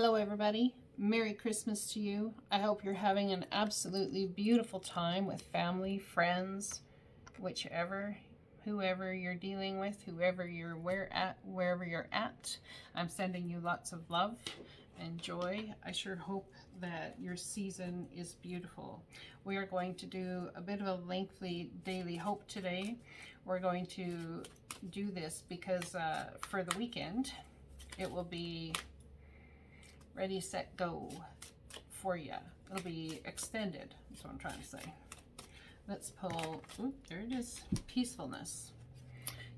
Hello everybody. Merry Christmas to you. I hope you're having an absolutely beautiful time with family, friends, whoever you're dealing with, wherever you're at. I'm sending you lots of love and joy. I sure hope that your season is beautiful. We are going to do a bit of a lengthy daily hope today. We're going to do this because for the weekend, it will be ready, set, go for you. It'll be extended. That's what I'm trying to say. Let's pull, there it is, peacefulness.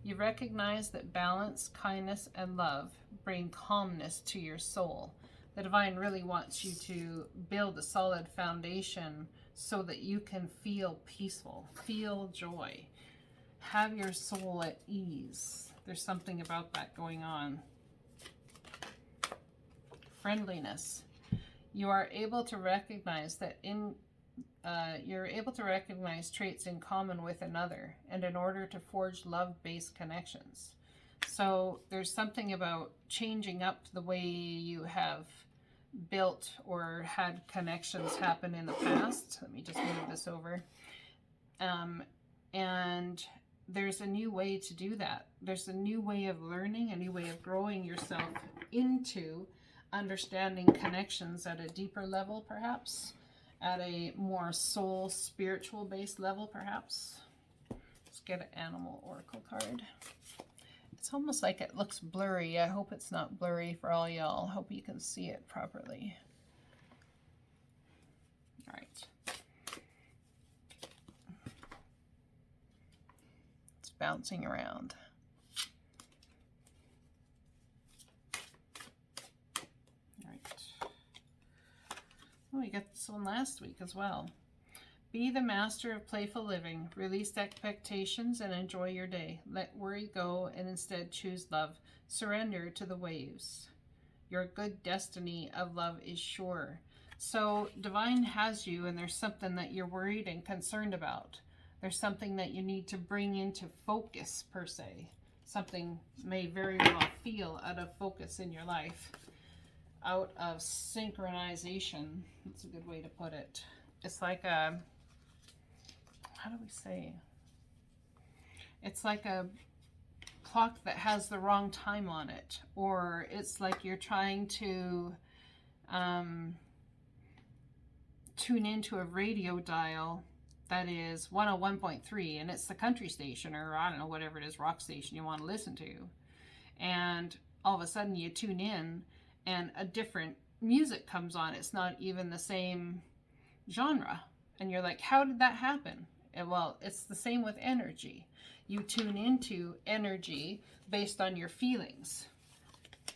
You recognize that balance, kindness, and love bring calmness to your soul. The divine really wants you to build a solid foundation so that you can feel peaceful, feel joy, have your soul at ease. There's something about that going on. Friendliness. You are able to recognize that you're able to recognize traits in common with another, and in order to forge love-based connections. So there's something about changing up the way you have built or had connections happen in the past. Let me just move this over. And there's a new way to do that. There's a new way of learning, a new way of growing yourself into understanding connections at a deeper level, perhaps at a more soul spiritual based level, perhaps. Let's get an animal oracle card. It's almost like it looks blurry. I hope it's not blurry for all y'all. Hope you can see it properly. All right, it's bouncing around. Oh, we got this one last week as well. Be the master of playful living. Release expectations and enjoy your day. Let worry go and instead choose love. Surrender to the waves. Your good destiny of love is sure. So divine has you, and there's something that you're worried and concerned about. There's something that you need to bring into focus, per se. Something may very well feel out of focus in your life. Out of synchronization. That's a good way to put it. It's like a, how do we say? It's like a clock that has the wrong time on it. Or it's like you're trying to tune into a radio dial that is 101.3 and it's the country station, or I don't know, whatever it is, rock station you want to listen to. And all of a sudden you tune in and a different music comes on. It's not even the same genre. And you're like, how did that happen? And well, it's the same with energy. You tune into energy based on your feelings.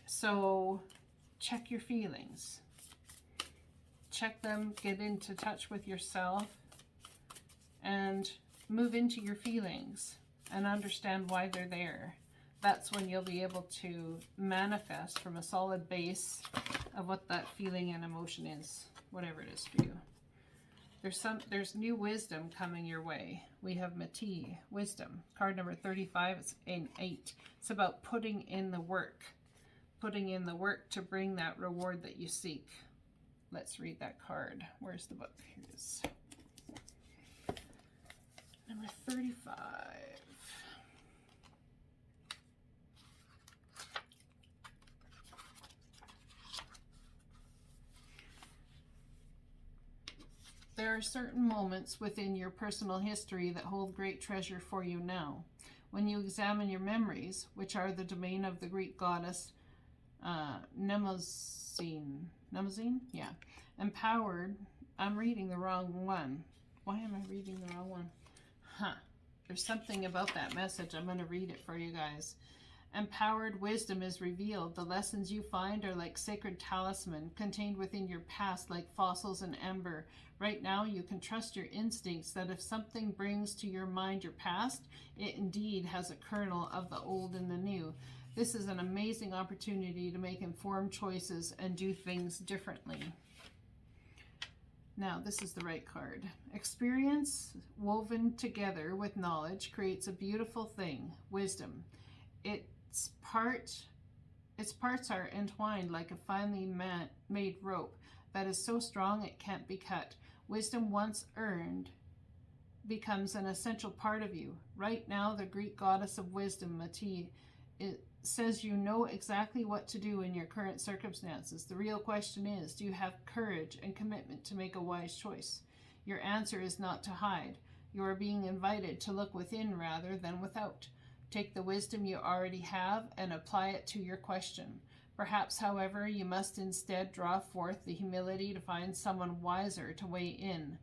So check your feelings. Check them, get into touch with yourself, and move into your feelings and understand why they're there. That's when you'll be able to manifest from a solid base of what that feeling and emotion is, whatever it is for you. There's new wisdom coming your way. We have Mati, wisdom. Card number 35, it's an 8. It's about putting in the work. Putting in the work to bring that reward that you seek. Let's read that card. Where's the book? Here it is. Number 35. There are certain moments within your personal history that hold great treasure for you now. When you examine your memories, which are the domain of the Greek goddess Mnemosyne, yeah, empowered. I'm reading the wrong one. Why am I reading the wrong one? There's something about that message. I'm going to read it for you guys. Empowered wisdom is revealed. The lessons you find are like sacred talisman contained within your past, like fossils in amber. Right now, you can trust your instincts that if something brings to your mind your past, it indeed has a kernel of the old and the new. This is an amazing opportunity to make informed choices and do things differently. Now, this is the right card. Experience woven together with knowledge creates a beautiful thing, wisdom. It's part Its parts are entwined like a finely made rope that is so strong it can't be cut. Wisdom once earned becomes an essential part of you. Right now, the Greek goddess of wisdom, Mati, says you know exactly what to do in your current circumstances. The real question is, do you have courage and commitment to make a wise choice? Your answer is not to hide. You are being invited to look within rather than without. Take the wisdom you already have and apply it to your question. Perhaps, however, you must instead draw forth the humility to find someone wiser to weigh in.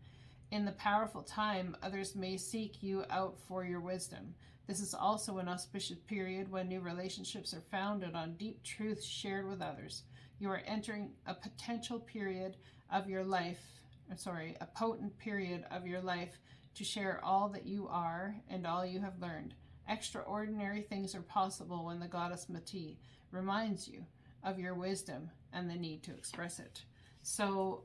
In the powerful time, others may seek you out for your wisdom. This is also an auspicious period when new relationships are founded on deep truths shared with others. You are entering a potential period of your life, a potent period of your life to share all that you are and all you have learned. Extraordinary things are possible when the goddess Mati reminds you of your wisdom and the need to express it. So,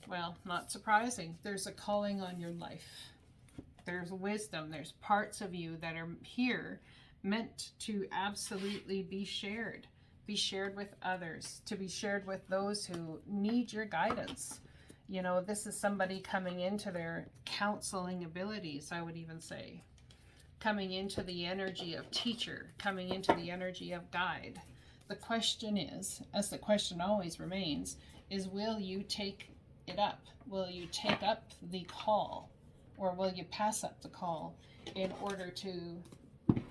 well, not surprising. There's a calling on your life. There's wisdom. There's parts of you that are here meant to absolutely be shared with others, to be shared with those who need your guidance. You know, this is somebody coming into their counseling abilities, I would even say. Coming into the energy of teacher, coming into the energy of guide. The question is, as the question always remains, is will you take it up? Will you take up the call? Or will you pass up the call in order to,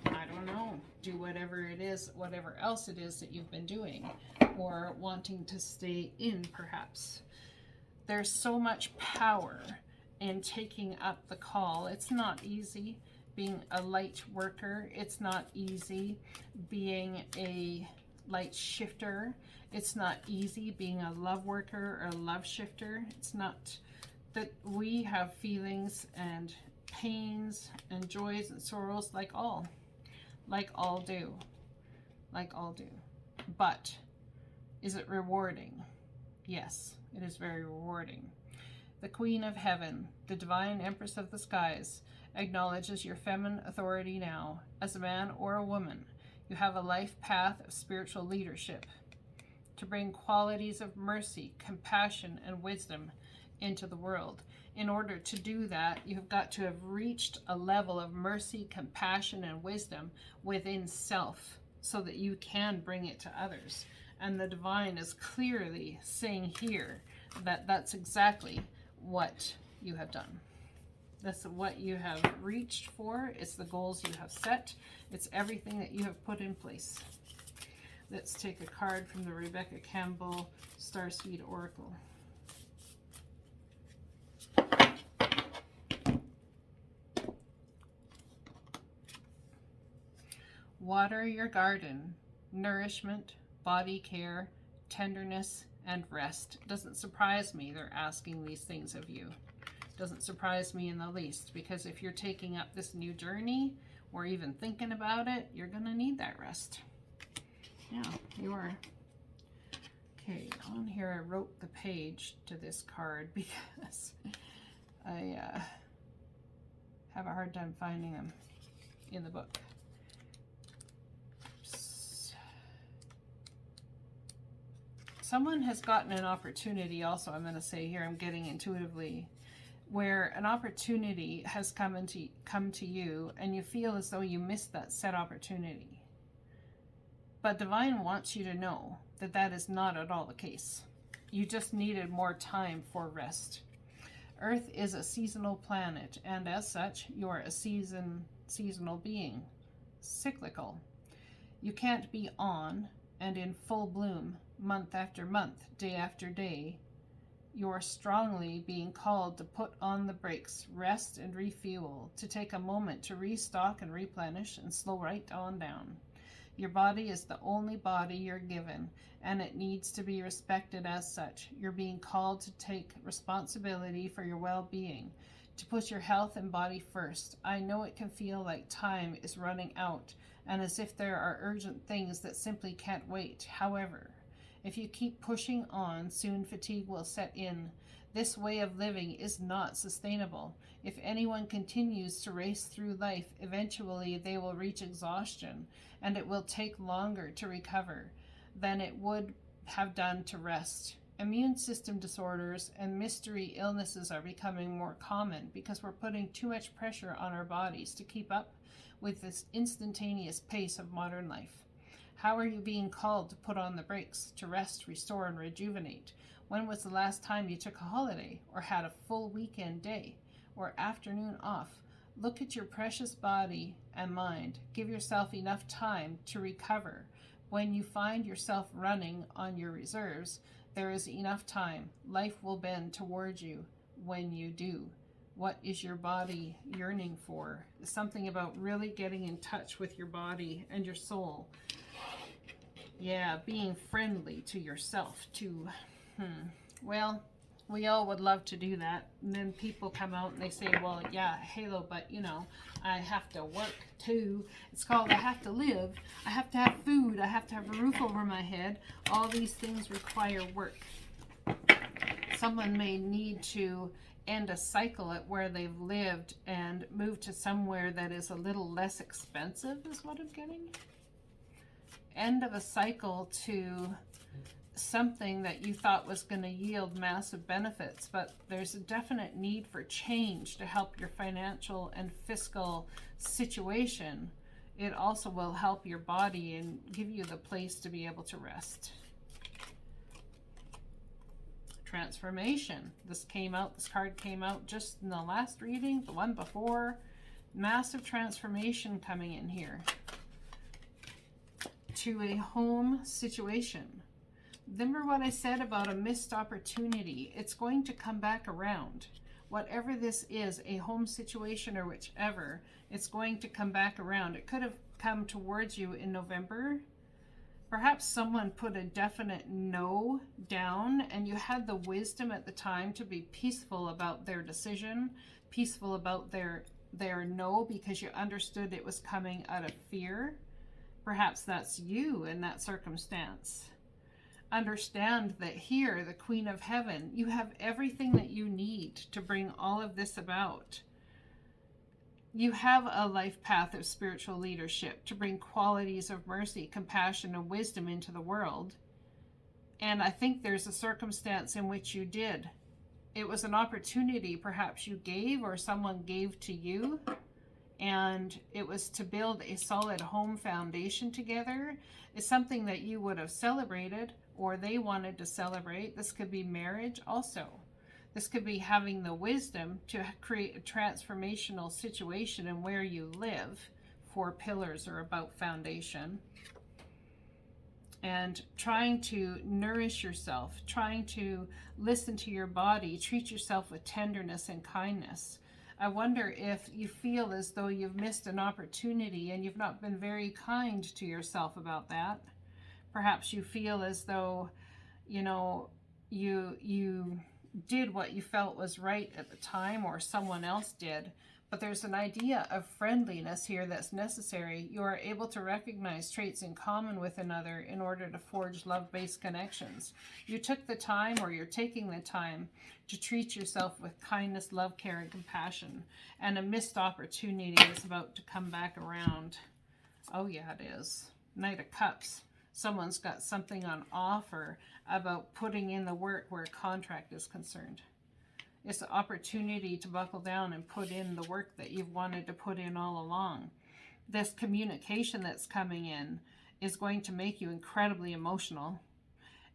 I don't know, do whatever it is, whatever else it is that you've been doing, or wanting to stay in perhaps. There's so much power in taking up the call. It's not easy being a light worker. It's not easy being a light shifter. It's not easy being a love worker or a love shifter. It's not that we have feelings and pains and joys and sorrows like all do. But is it rewarding? Yes. It is very rewarding. The Queen of Heaven, the Divine Empress of the Skies, acknowledges your feminine authority now. As a man or a woman, you have a life path of spiritual leadership to bring qualities of mercy, compassion, and wisdom into the world. In order to do that, you've got to have reached a level of mercy, compassion, and wisdom within self so that you can bring it to others. And the divine is clearly saying here that that's exactly what you have done. That's what you have reached for. It's the goals you have set. It's everything that you have put in place. Let's take a card from the Rebecca Campbell Starseed Oracle. Water your garden. Nourishment, body care, tenderness, and rest. Doesn't surprise me they're asking these things of you. Doesn't surprise me in the least, because if you're taking up this new journey or even thinking about it, you're going to need that rest. Yeah, you are. Okay, on here I wrote the page to this card because I have a hard time finding them in the book. Someone has gotten an opportunity also, I'm going to say here, I'm getting intuitively, where an opportunity has come to you and you feel as though you missed that set opportunity. But Divine wants you to know that that is not at all the case. You just needed more time for rest. Earth is a seasonal planet, and as such, you are a seasonal being, cyclical. You can't be on and in full bloom month after month, day after day. You are strongly being called to put on the brakes, rest and refuel, to take a moment to restock and replenish and slow right on down. Your body is the only body you're given, and it needs to be respected as such. You're being called to take responsibility for your well-being, to put your health and body first. I know it can feel like time is running out, and as if there are urgent things that simply can't wait. However, if you keep pushing on, soon fatigue will set in. This way of living is not sustainable. If anyone continues to race through life, eventually they will reach exhaustion, and it will take longer to recover than it would have done to rest. Immune system disorders and mystery illnesses are becoming more common because we're putting too much pressure on our bodies to keep up with this instantaneous pace of modern life. How are you being called to put on the brakes, to rest, restore, and rejuvenate? When was the last time you took a holiday or had a full weekend day or afternoon off? Look at your precious body and mind. Give yourself enough time to recover. When you find yourself running on your reserves, there is enough time. Life will bend toward you when you do. What is your body yearning for? Something about really getting in touch with your body and your soul. Yeah, being friendly to yourself too. Well, we all would love to do that. And then people come out and they say, well, yeah, Halo, but you know, I have to work too. It's called I have to live. I have to have food. I have to have a roof over my head. All these things require work. Someone may need to end a cycle at where they've lived and move to somewhere that is a little less expensive, is what I'm getting. End of a cycle to something that you thought was going to yield massive benefits, but there's a definite need for change to help your financial and fiscal situation. It also will help your body and give you the place to be able to rest. Transformation. This card came out just in the last reading, the one before. Massive transformation coming in here to a home situation. Remember what I said about a missed opportunity? It's going to come back around. Whatever this is, a home situation or whichever, it's going to come back around. It could have come towards you in November. Perhaps someone put a definite no down and you had the wisdom at the time to be peaceful about their decision, peaceful about their no, because you understood it was coming out of fear. Perhaps that's you in that circumstance. Understand that here, the Queen of Heaven, you have everything that you need to bring all of this about. You have a life path of spiritual leadership to bring qualities of mercy, compassion, and wisdom into the world. And I think there's a circumstance in which you did. It was an opportunity perhaps you gave or someone gave to you. And it was to build a solid home foundation together. It's something that you would have celebrated or they wanted to celebrate. This could be marriage also. This could be having the wisdom to create a transformational situation in where you live. 4 pillars are about foundation. And trying to nourish yourself, trying to listen to your body, treat yourself with tenderness and kindness. I wonder if you feel as though you've missed an opportunity and you've not been very kind to yourself about that. Perhaps you feel as though, you know, you did what you felt was right at the time or someone else did. But there's an idea of friendliness here that's necessary. You are able to recognize traits in common with another in order to forge love-based connections. You took the time, or you're taking the time, to treat yourself with kindness, love, care, and compassion. And a missed opportunity is about to come back around. Oh yeah, it is. Knight of Cups. Someone's got something on offer about putting in the work where a contract is concerned. It's an opportunity to buckle down and put in the work that you've wanted to put in all along. This communication that's coming in is going to make you incredibly emotional.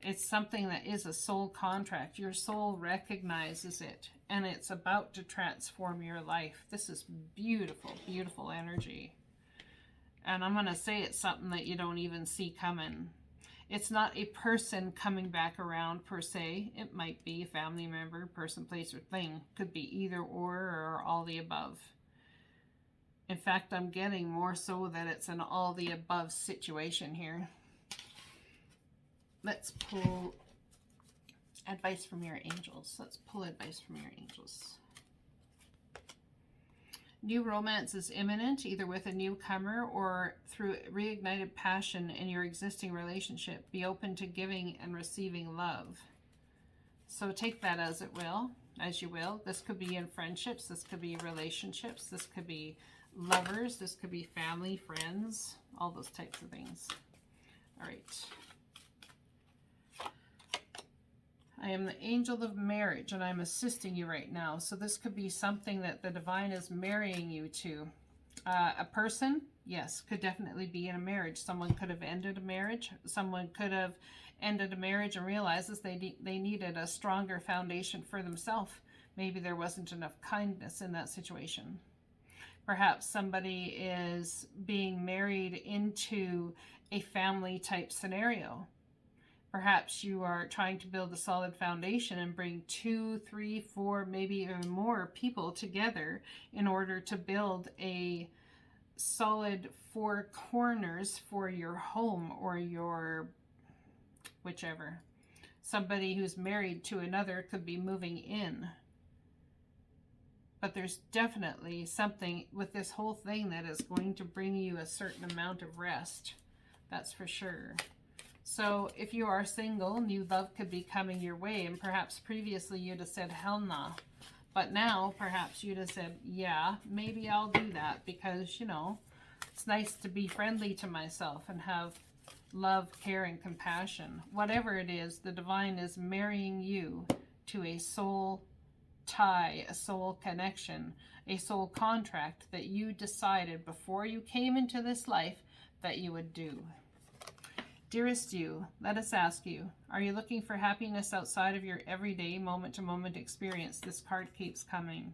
It's something that is a soul contract. Your soul recognizes it, and it's about to transform your life. This is beautiful, beautiful energy. And I'm going to say it's something that you don't even see coming. It's not a person coming back around per se. It might be a family member, person, place, or thing. Could be either or all the above. In fact, I'm getting more so that it's an all the above situation here. Let's pull advice from your angels. Let's pull advice from your angels. New romance is imminent, either with a newcomer or through reignited passion in your existing relationship. Be open to giving and receiving love. So take that as it will, as you will. This could be in friendships. This could be relationships. This could be lovers. This could be family, friends, all those types of things. All right. I am the angel of marriage, and I'm assisting you right now. So this could be something that the divine is marrying you to. A person, yes, could definitely be in a marriage. Someone could have ended a marriage. Someone could have ended a marriage and realizes they needed a stronger foundation for themselves. Maybe there wasn't enough kindness in that situation. Perhaps somebody is being married into a family type scenario. Perhaps you are trying to build a solid foundation and bring 2, 3, 4, maybe even more people together in order to build a solid 4 corners for your home or your whichever. Somebody who's married to another could be moving in. But there's definitely something with this whole thing that is going to bring you a certain amount of rest. That's for sure. So if you are single, new love could be coming your way, and perhaps previously you'd have said, hell nah. But now perhaps you'd have said, yeah, maybe I'll do that because, you know, it's nice to be friendly to myself and have love, care, and compassion. Whatever it is, the divine is marrying you to a soul tie, a soul connection, a soul contract that you decided before you came into this life that you would do. Dearest you, let us ask you, are you looking for happiness outside of your everyday moment-to-moment experience? This card keeps coming.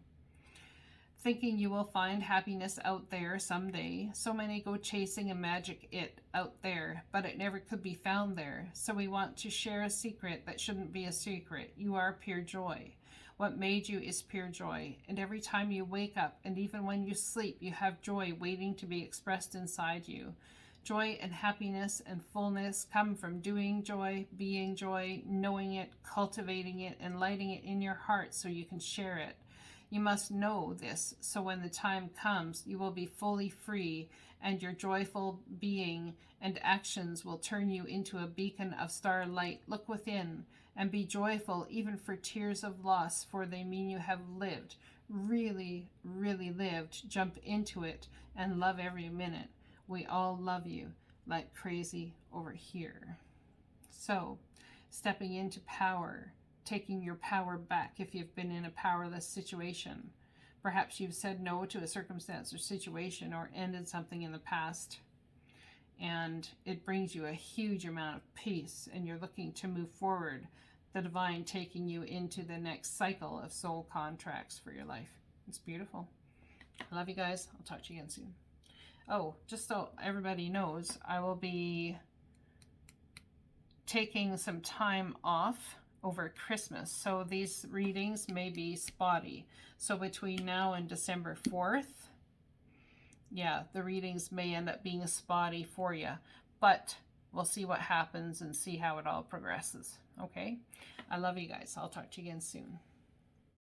Thinking you will find happiness out there someday. So many go chasing a magic it out there, but it never could be found there. So we want to share a secret that shouldn't be a secret. You are pure joy. What made you is pure joy. And every time you wake up, and even when you sleep, you have joy waiting to be expressed inside you. Joy and happiness and fullness come from doing joy, being joy, knowing it, cultivating it, and lighting it in your heart so you can share it. You must know this, so when the time comes, you will be fully free, and your joyful being and actions will turn you into a beacon of starlight. Look within, and be joyful even for tears of loss, for they mean you have lived, really, really lived. Jump into it and love every minute. We all love you like crazy over here. So, stepping into power, taking your power back if you've been in a powerless situation. Perhaps you've said no to a circumstance or situation or ended something in the past, and it brings you a huge amount of peace, and you're looking to move forward. The divine taking you into the next cycle of soul contracts for your life. It's beautiful. I love you guys. I'll talk to you again soon. Oh, just so everybody knows, I will be taking some time off over Christmas. So these readings may be spotty. So between now and December 4th, yeah, the readings may end up being spotty for you. But we'll see what happens and see how it all progresses. Okay? I love you guys. I'll talk to you again soon.